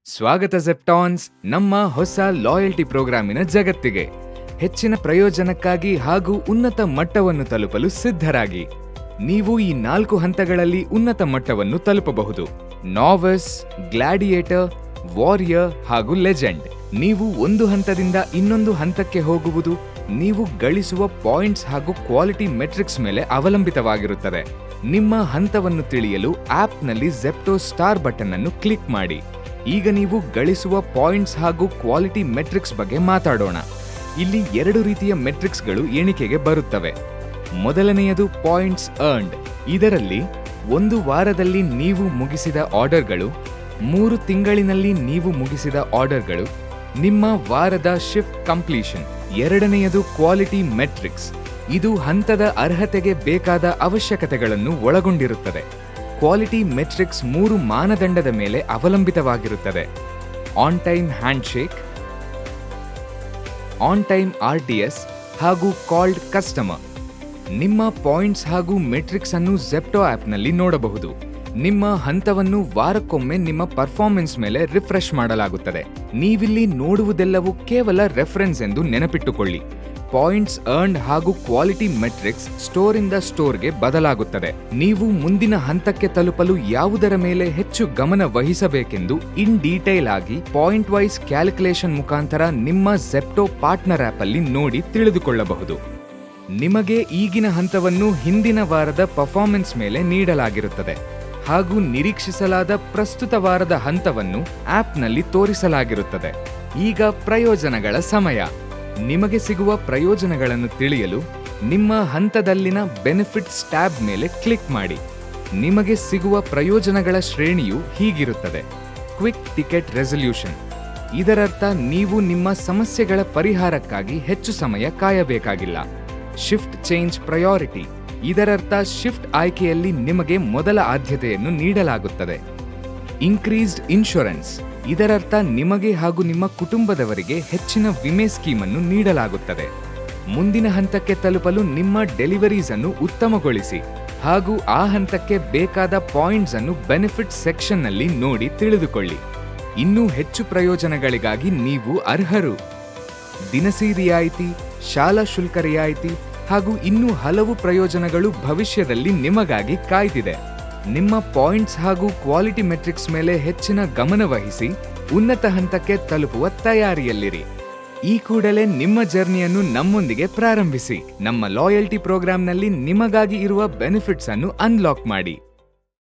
ಸ್ವಾಗತ ಜೆಪ್ಟಾನ್ಸ್ ನಮ್ಮ ಹೊಸ ಲಾಯಲ್ಟಿ ಪ್ರೋಗ್ರಾಮಿನ ಜಗತ್ತಿಗೆ. ಹೆಚ್ಚಿನ ಪ್ರಯೋಜನಕ್ಕಾಗಿ ಹಾಗೂ ಉನ್ನತ ಮಟ್ಟವನ್ನು ತಲುಪಲು ಸಿದ್ಧರಾಗಿ. ನೀವು ಈ 4 ಹಂತಗಳಲ್ಲಿ ಉನ್ನತ ಮಟ್ಟವನ್ನು ತಲುಪಬಹುದು: ನಾವಿಸ್, ಗ್ಲಾಡಿಯೇಟರ್, ವಾರಿಯರ್ ಹಾಗೂ ಲೆಜೆಂಡ್. ನೀವು ಒಂದು ಹಂತದಿಂದ ಇನ್ನೊಂದು ಹಂತಕ್ಕೆ ಹೋಗುವುದು ನೀವು ಗಳಿಸುವ ಪಾಯಿಂಟ್ಸ್ ಹಾಗೂ ಕ್ವಾಲಿಟಿ ಮೆಟ್ರಿಕ್ಸ್ ಮೇಲೆ ಅವಲಂಬಿತವಾಗಿರುತ್ತದೆ. ನಿಮ್ಮ ಹಂತವನ್ನು ತಿಳಿಯಲು ಆಪ್ನಲ್ಲಿ ಜೆಪ್ಟೋ ಸ್ಟಾರ್ ಬಟನ್ ಅನ್ನು ಕ್ಲಿಕ್ ಮಾಡಿ. ಈಗ ನೀವು ಗಳಿಸುವ ಪಾಯಿಂಟ್ಸ್ ಹಾಗೂ ಕ್ವಾಲಿಟಿ ಮೆಟ್ರಿಕ್ಸ್ ಬಗ್ಗೆ ಮಾತಾಡೋಣ. ಇಲ್ಲಿ 2 ರೀತಿಯ ಮೆಟ್ರಿಕ್ಸ್ಗಳು ಎಣಿಕೆಗೆ ಬರುತ್ತವೆ. ಮೊದಲನೆಯದು ಪಾಯಿಂಟ್ಸ್ ಅರ್ನ್ಡ್. ಇದರಲ್ಲಿ 1 ವಾರದಲ್ಲಿ ನೀವು ಮುಗಿಸಿದ ಆರ್ಡರ್ಗಳು, 3 ತಿಂಗಳಿನಲ್ಲಿ ನೀವು ಮುಗಿಸಿದ ಆರ್ಡರ್ಗಳು, ನಿಮ್ಮ ವಾರದ ಶಿಫ್ಟ್ ಕಂಪ್ಲೀಷನ್. ಎರಡನೆಯದು ಕ್ವಾಲಿಟಿ ಮೆಟ್ರಿಕ್ಸ್. ಇದು ಹಂತದ ಅರ್ಹತೆಗೆ ಬೇಕಾದ ಅವಶ್ಯಕತೆಗಳನ್ನು ಒಳಗೊಂಡಿರುತ್ತದೆ. ಕ್ವಾಲಿಟಿ ಮೆಟ್ರಿಕ್ಸ್ 3 ಮಾನದಂಡದ ಮೇಲೆ ಅವಲಂಬಿತವಾಗಿರುತ್ತದೆ: on time handshake, on time RTS ಹಾಗೂ ಕಾಲ್ಡ್ ಕಸ್ಟಮರ್. ನಿಮ್ಮ ಪಾಯಿಂಟ್ಸ್ ಹಾಗೂ ಮೆಟ್ರಿಕ್ಸ್ ಅನ್ನು ಜೆಪ್ಟೋ ಆಪ್ನಲ್ಲಿ ನೋಡಬಹುದು. ನಿಮ್ಮ ಹಂತವನ್ನು ವಾರಕ್ಕೊಮ್ಮೆ ನಿಮ್ಮ ಪರ್ಫಾರ್ಮೆನ್ಸ್ ಮೇಲೆ ರಿಫ್ರೆಶ್ ಮಾಡಲಾಗುತ್ತದೆ. ನೀವಿಲ್ಲಿ ನೋಡುವುದೆಲ್ಲವೂ ಕೇವಲ ರೆಫರೆನ್ಸ್ ಎಂದು ನೆನಪಿಟ್ಟುಕೊಳ್ಳಿ. ಪಾಯಿಂಟ್ಸ್ ಅರ್ನ್ಡ್ ಹಾಗೂ ಕ್ವಾಲಿಟಿ ಮೆಟ್ರಿಕ್ಸ್ ಸ್ಟೋರಿಂದ ಸ್ಟೋರ್ಗೆ ಬದಲಾಗುತ್ತದೆ. ನೀವು ಮುಂದಿನ ಹಂತಕ್ಕೆ ತಲುಪಲು ಯಾವುದರ ಮೇಲೆ ಹೆಚ್ಚು ಗಮನ ವಹಿಸಬೇಕೆಂದು ಇನ್ ಡೀಟೇಲ್ ಆಗಿ ಪಾಯಿಂಟ್ ವೈಸ್ ಕ್ಯಾಲ್ಕುಲೇಷನ್ ಮುಖಾಂತರ ನಿಮ್ಮ ಜೆಪ್ಟೋ ಪಾರ್ಟ್ನರ್ ಆಪ್ ಅಲ್ಲಿ ನೋಡಿ ತಿಳಿದುಕೊಳ್ಳಬಹುದು. ನಿಮಗೆ ಈಗಿನ ಹಂತವನ್ನು ಹಿಂದಿನ ವಾರದ ಪರ್ಫಾರ್ಮೆನ್ಸ್ ಮೇಲೆ ನೀಡಲಾಗಿರುತ್ತದೆ ಹಾಗೂ ನಿರೀಕ್ಷಿಸಲಾದ ಪ್ರಸ್ತುತ ವಾರದ ಹಂತವನ್ನು ಆಪ್ನಲ್ಲಿ ತೋರಿಸಲಾಗಿರುತ್ತದೆ. ಈಗ ಪ್ರಯೋಜನಗಳ ಸಮಯ. ನಿಮಗೆ ಸಿಗುವ ಪ್ರಯೋಜನಗಳನ್ನು ತಿಳಿಯಲು ನಿಮ್ಮ ಹಂತದಲ್ಲಿನ ಬೆನಿಫಿಟ್ಸ್ ಟ್ಯಾಬ್ ಮೇಲೆ ಕ್ಲಿಕ್ ಮಾಡಿ. ನಿಮಗೆ ಸಿಗುವ ಪ್ರಯೋಜನಗಳ ಶ್ರೇಣಿಯು ಹೀಗಿರುತ್ತದೆ: ಕ್ವಿಕ್ ಟಿಕೆಟ್ ರೆಸಲ್ಯೂಷನ್. ಇದರರ್ಥ ನೀವು ನಿಮ್ಮ ಸಮಸ್ಯೆಗಳ ಪರಿಹಾರಕ್ಕಾಗಿ ಹೆಚ್ಚು ಸಮಯ ಕಾಯಬೇಕಾಗಿಲ್ಲ. Shift change priority. ಇದರರ್ಥ ಶಿಫ್ಟ್ ಆಯ್ಕೆಯಲ್ಲಿ ನಿಮಗೆ ಮೊದಲ ಆದ್ಯತೆಯನ್ನು ನೀಡಲಾಗುತ್ತದೆ. Increased insurance. ಇದರರ್ಥ ನಿಮಗೆ ಹಾಗೂ ನಿಮ್ಮ ಕುಟುಂಬದವರಿಗೆ ಹೆಚ್ಚಿನ ವಿಮೆ ಸ್ಕೀಮ್ ಅನ್ನು ನೀಡಲಾಗುತ್ತದೆ. ಮುಂದಿನ ಹಂತಕ್ಕೆ ತಲುಪಲು ನಿಮ್ಮ ಡೆಲಿವರೀಸ್ ಅನ್ನು ಉತ್ತಮಗೊಳಿಸಿ ಹಾಗೂ ಆ ಹಂತಕ್ಕೆ ಬೇಕಾದ ಪಾಯಿಂಟ್ಸ್ ಅನ್ನು ಬೆನಿಫಿಟ್ ಸೆಕ್ಷನ್ನಲ್ಲಿ ನೋಡಿ ತಿಳಿದುಕೊಳ್ಳಿ. ಇನ್ನೂ ಹೆಚ್ಚು ಪ್ರಯೋಜನಗಳಿಗಾಗಿ ನೀವು ಅರ್ಹರು. ದಿನಸಿ ರಿಯಾಯಿತಿ, ಶಾಲಾ ಶುಲ್ಕ ರಿಯಾಯಿತಿ ಹಾಗೂ ಇನ್ನೂ ಹಲವು ಪ್ರಯೋಜನಗಳು ಭವಿಷ್ಯದಲ್ಲಿ ನಿಮಗಾಗಿ ಕಾಯ್ದಿದೆ. ನಿಮ್ಮ ಪಾಯಿಂಟ್ಸ್ ಹಾಗೂ ಕ್ವಾಲಿಟಿ ಮೆಟ್ರಿಕ್ಸ್ ಮೇಲೆ ಹೆಚ್ಚಿನ ಗಮನ ವಹಿಸಿ ಉನ್ನತ ಹಂತಕ್ಕೆ ತಲುಪುವ ತಯಾರಿಯಲ್ಲಿರಿ. ಈ ಕೂಡಲೇ ನಿಮ್ಮ ಜರ್ನಿಯನ್ನು ನಮ್ಮೊಂದಿಗೆ ಪ್ರಾರಂಭಿಸಿ. ನಮ್ಮ ಲಾಯಲ್ಟಿ ಪ್ರೋಗ್ರಾಂನಲ್ಲಿ ನಿಮಗಾಗಿ ಇರುವ ಬೆನಿಫಿಟ್ಸ್ ಅನ್ನು ಅನ್ಲಾಕ್ ಮಾಡಿ.